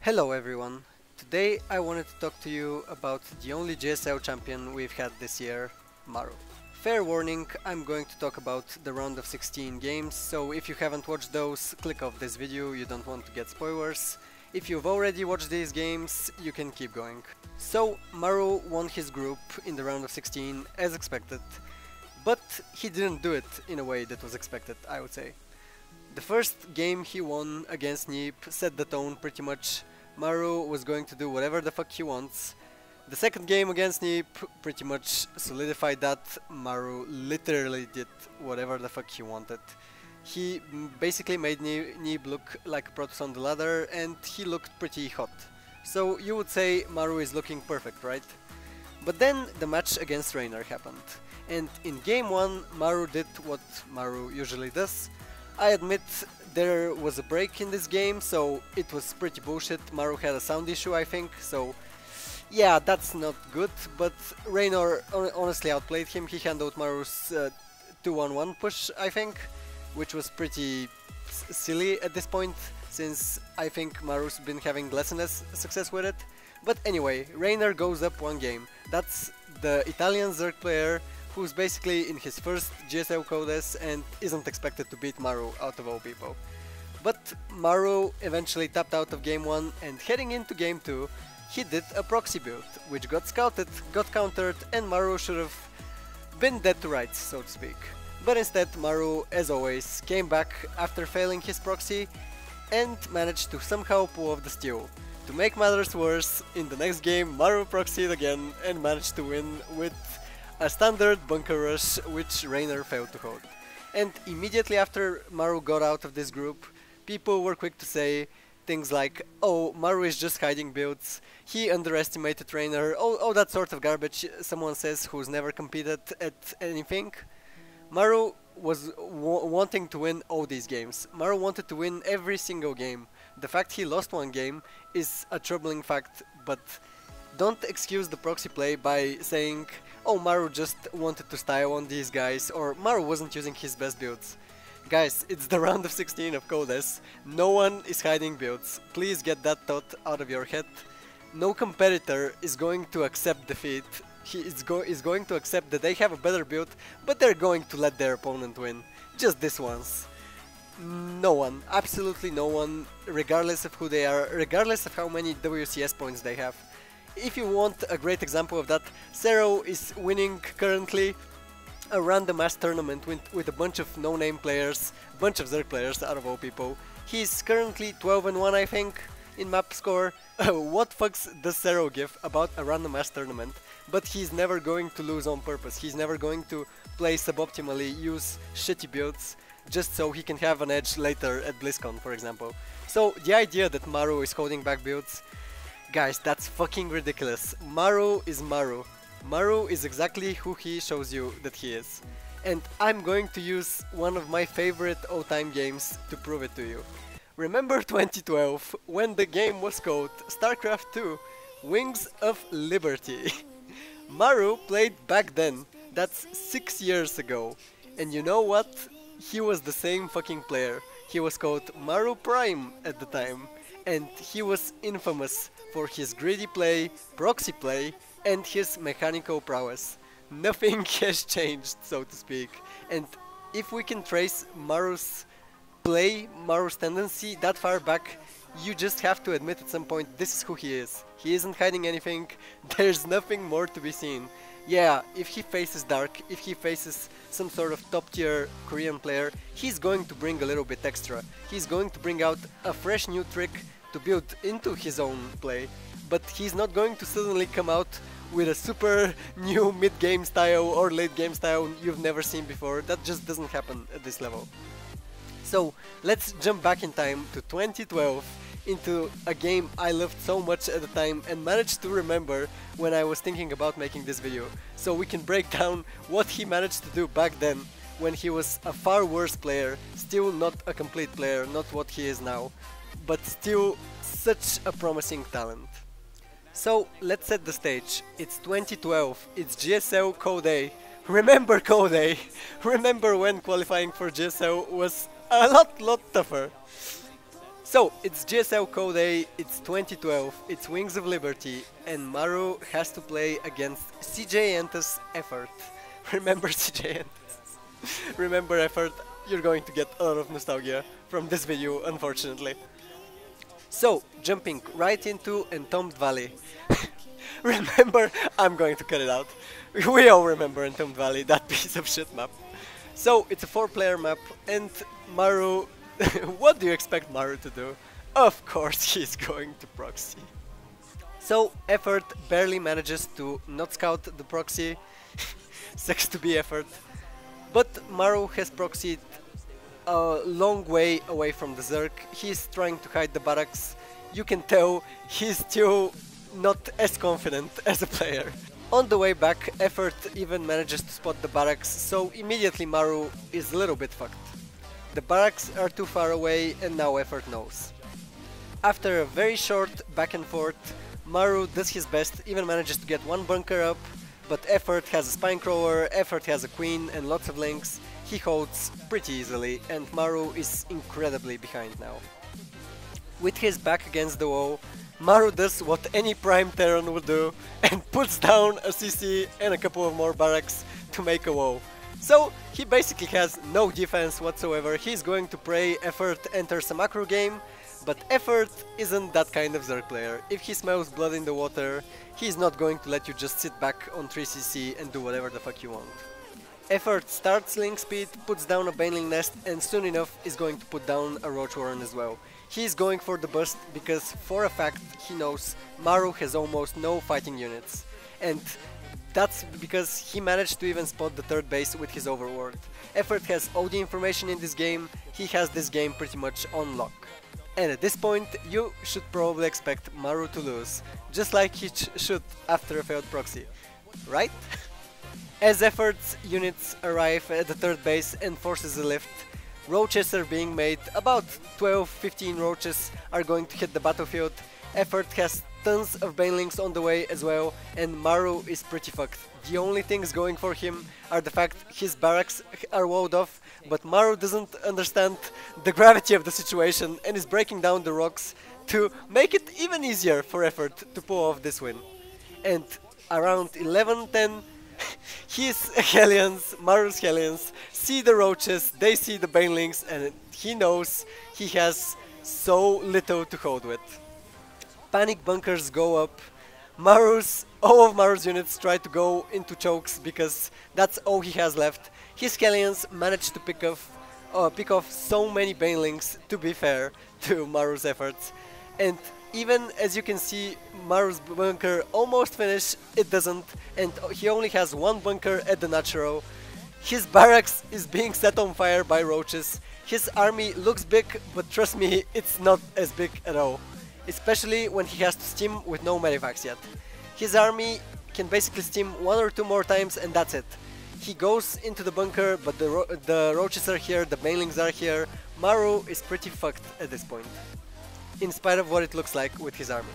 Hello everyone. Today I wanted to talk to you about the only GSL champion we've had this year, Maru. Fair warning, I'm going to talk about the round of 16 games, so if you haven't watched those, click off this video, you don't want to get spoilers. If you've already watched these games, you can keep going. So, Maru won his group in the round of 16 as expected, but he didn't do it in a way that was expected, I would say. The first game he won against Neep set the tone pretty much. Maru was going to do whatever the fuck he wants. The second game against Neep pretty much solidified that. Maru literally did whatever the fuck he wanted. He basically made Neep look like a Protoss on the ladder, and he looked pretty hot. So you would say Maru is looking perfect, right? But then the match against Reynor happened, and in game 1 Maru did what Maru usually does. I admit there was a break in this game, so it was pretty bullshit. Maru had a sound issue, I think, so yeah, that's not good, but Reynor honestly outplayed him. He handled Maru's 2-1-1 push, I think, which was pretty silly at this point, since I think Maru's been having less and less success with it. But anyway, Reynor goes up one game. That's the Italian Zerg player who's basically in his first GSL Codes and isn't expected to beat Maru out of all people. But Maru eventually tapped out of game 1, and heading into game 2, he did a proxy build, which got scouted, got countered, and Maru should have been dead to rights, so to speak. But instead, Maru, as always, came back after failing his proxy and managed to somehow pull off the steal. To make matters worse, in the next game, Maru proxied again and managed to win with a standard bunker rush, which Reynor failed to hold. And immediately after Maru got out of this group, people were quick to say things like, oh, Maru is just hiding builds, he underestimated Reynor, oh that sort of garbage someone says who's never competed at anything. Maru was wanting to win all these games. Maru wanted to win every single game. The fact he lost one game is a troubling fact, but don't excuse the proxy play by saying, oh, Maru just wanted to style on these guys, or Maru wasn't using his best builds. Guys, it's the round of 16 of Codes. No one is hiding builds. Please get that thought out of your head. No competitor is going to accept defeat. He is going to accept that they have a better build, but they're going to let their opponent win. Just this once. No one, absolutely no one, regardless of who they are, regardless of how many WCS points they have. If you want a great example of that, Zero is winning currently a random ass tournament with a bunch of no-name players, bunch of Zerg players out of all people. He's currently 12-1, I think, in map score. What fucks does Zero give about a random ass tournament? But he's never going to lose on purpose. He's never going to play suboptimally, use shitty builds, just so he can have an edge later at BlizzCon, for example. So the idea that Maru is holding back builds, guys, that's fucking ridiculous. Maru is Maru. Maru is exactly who he shows you that he is. And I'm going to use one of my favorite all-time games to prove it to you. Remember 2012, when the game was called Starcraft 2, Wings of Liberty? Maru played back then, that's 6 years ago. And you know what? He was the same fucking player. He was called Maru Prime at the time. And he was infamous for his greedy play, proxy play, and his mechanical prowess. Nothing has changed, so to speak. And if we can trace Maru's play, Maru's tendency that far back, you just have to admit at some point this is who he is. He isn't hiding anything, there's nothing more to be seen. Yeah, if he faces Dark, if he faces some sort of top tier Korean player, he's going to bring a little bit extra. He's going to bring out a fresh new trick to build into his own play, but he's not going to suddenly come out with a super new mid-game style or late-game style you've never seen before. That just doesn't happen at this level. So let's jump back in time to 2012, into a game I loved so much at the time and managed to remember when I was thinking about making this video, so we can break down what he managed to do back then when he was a far worse player, still not a complete player, not what he is now, but still such a promising talent. So let's set the stage. It's 2012, it's GSL Code A. Remember Code A? Remember when qualifying for GSL was a lot tougher. So, it's GSL Code A, it's 2012, it's Wings of Liberty, and Maru has to play against CJ Entus Effort. Remember CJ Entus? Remember Effort? You're going to get a lot of nostalgia from this video, unfortunately. So, jumping right into Entombed Valley. Remember, I'm going to cut it out. We all remember Entombed Valley, that piece of shit map. So, it's a 4-player map, and Maru... what do you expect Maru to do? Of course he's going to proxy. So, Effort barely manages to not scout the proxy. Sucks to be Effort. But Maru has proxied a long way away from the Zerg. He's trying to hide the barracks. You can tell he's still not as confident as a player. On the way back, Effort even manages to spot the barracks, so immediately Maru is a little bit fucked. The barracks are too far away and now Effort knows. After a very short back and forth, Maru does his best, even manages to get one bunker up, but Effort has a Spinecrower, Effort has a Queen and lots of links. He holds pretty easily and Maru is incredibly behind now. With his back against the wall, Maru does what any Prime Terran would do and puts down a CC and a couple of more barracks to make a wall. So he basically has no defense whatsoever. He's going to pray Effort enters a macro game, but Effort isn't that kind of Zerg player. If he smells blood in the water, he's not going to let you just sit back on 3cc and do whatever the fuck you want. Effort starts link speed, puts down a Baneling Nest, and soon enough is going to put down a Roach Warren as well. He's going for the bust because for a fact he knows Maru has almost no fighting units. And that's because he managed to even spot the third base with his Overword. Effort has all the information in this game, he has this game pretty much on lock. And at this point you should probably expect Maru to lose, just like he should after a failed proxy, right? As Effort's units arrive at the third base and forces a lift, roaches are being made, about 12-15 roaches are going to hit the battlefield. Effort has tons of Banelings on the way as well, and Maru is pretty fucked. The only things going for him are the fact his barracks are walled off, but Maru doesn't understand the gravity of the situation and is breaking down the rocks to make it even easier for Effort to pull off this win. And around 11-10, his Hellions, Maru's Hellions, see the roaches, they see the Banelings, and he knows he has so little to hold with. Panic bunkers go up, all of Maru's units try to go into chokes because that's all he has left. His Hellions managed to pick off so many Banelings, to be fair to Maru's efforts, and even as you can see, Maru's bunker almost finished, it doesn't, and he only has one bunker at the natural. His barracks is being set on fire by roaches. His army looks big, but trust me, it's not as big at all. Especially when he has to steam with no medivacs yet. His army can basically steam 1 or 2 more times and that's it. He goes into the bunker, but the roaches are here, the Banelings are here. Maru is pretty fucked at this point, in spite of what it looks like with his army.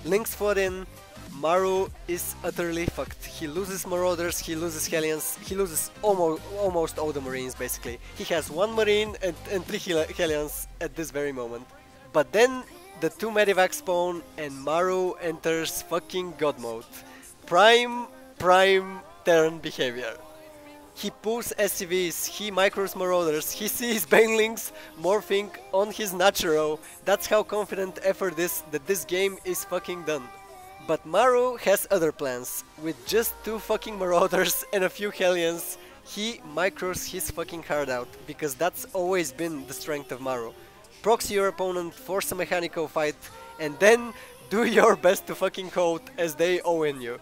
Links flood in, Maru is utterly fucked. He loses Marauders, he loses Hellions, he loses almost all the Marines basically. He has 1 Marine and 3 Hellions at this very moment. But then the 2 medivacs spawn and Maru enters fucking God mode. Prime Terran behavior. He pulls SCVs, he micros Marauders, he sees Banelings morphing on his natural. That's how confident Effort is that this game is fucking done. But Maru has other plans. With just 2 fucking Marauders and a few Hellions, he micros his fucking heart out, because that's always been the strength of Maru. Proxy your opponent, force a mechanical fight, and then do your best to fucking hold as they own you.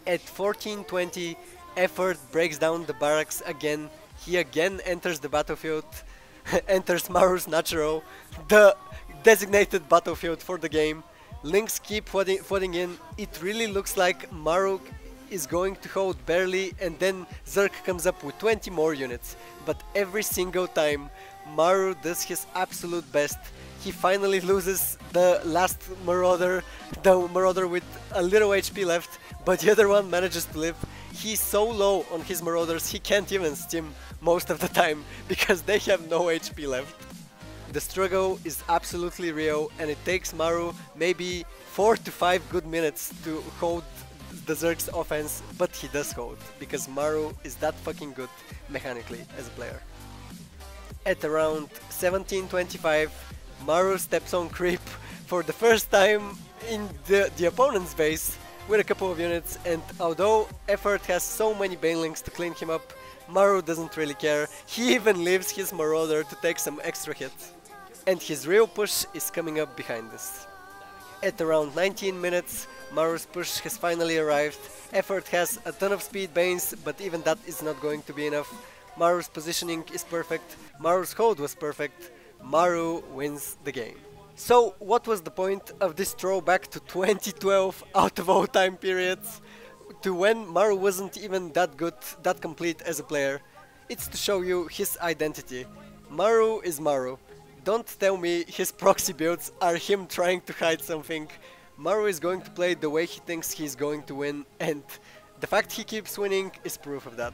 At 14-20, Effort breaks down the barracks again. He again enters the battlefield, enters Maru's natural, the designated battlefield for the game. Links keep flooding in. It really looks like Maru is going to hold barely, and then Zerg comes up with 20 more units. But every single time, Maru does his absolute best. He finally loses the last Marauder, the Marauder with a little HP left, but the other one manages to live. He's so low on his Marauders, he can't even steam most of the time, because they have no HP left. The struggle is absolutely real, and it takes Maru maybe 4 to 5 good minutes to hold the Zerg's offense, but he does hold, because Maru is that fucking good mechanically as a player. At around 17:25, Maru steps on creep for the first time in the opponent's base with a couple of units, and although Effort has so many banelings to clean him up, Maru doesn't really care. He even leaves his Marauder to take some extra hits. And his real push is coming up behind us. At around 19 minutes, Maru's push has finally arrived. Effort has a ton of speed banes, but even that is not going to be enough. Maru's positioning is perfect, Maru's hold was perfect, Maru wins the game. So what was the point of this throwback to 2012 out of all time periods? To when Maru wasn't even that good, that complete as a player? It's to show you his identity. Maru is Maru. Don't tell me his proxy builds are him trying to hide something. Maru is going to play the way he thinks he's going to win, and the fact he keeps winning is proof of that.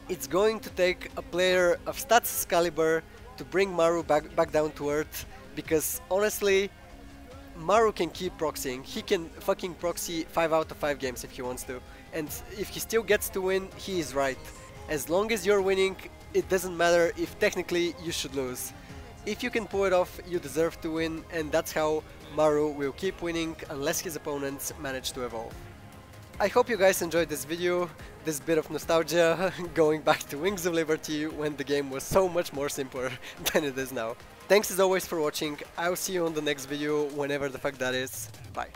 It's going to take a player of stats caliber to bring Maru back down to earth, because honestly, Maru can keep proxying. He can fucking proxy 5 out of 5 games if he wants to, and if he still gets to win, he is right. As long as you're winning, it doesn't matter if technically you should lose. If you can pull it off, you deserve to win, and that's how Maru will keep winning unless his opponents manage to evolve. I hope you guys enjoyed this video, this bit of nostalgia, going back to Wings of Liberty when the game was so much more simpler than it is now. Thanks as always for watching, I'll see you on the next video, whenever the fuck that is. Bye.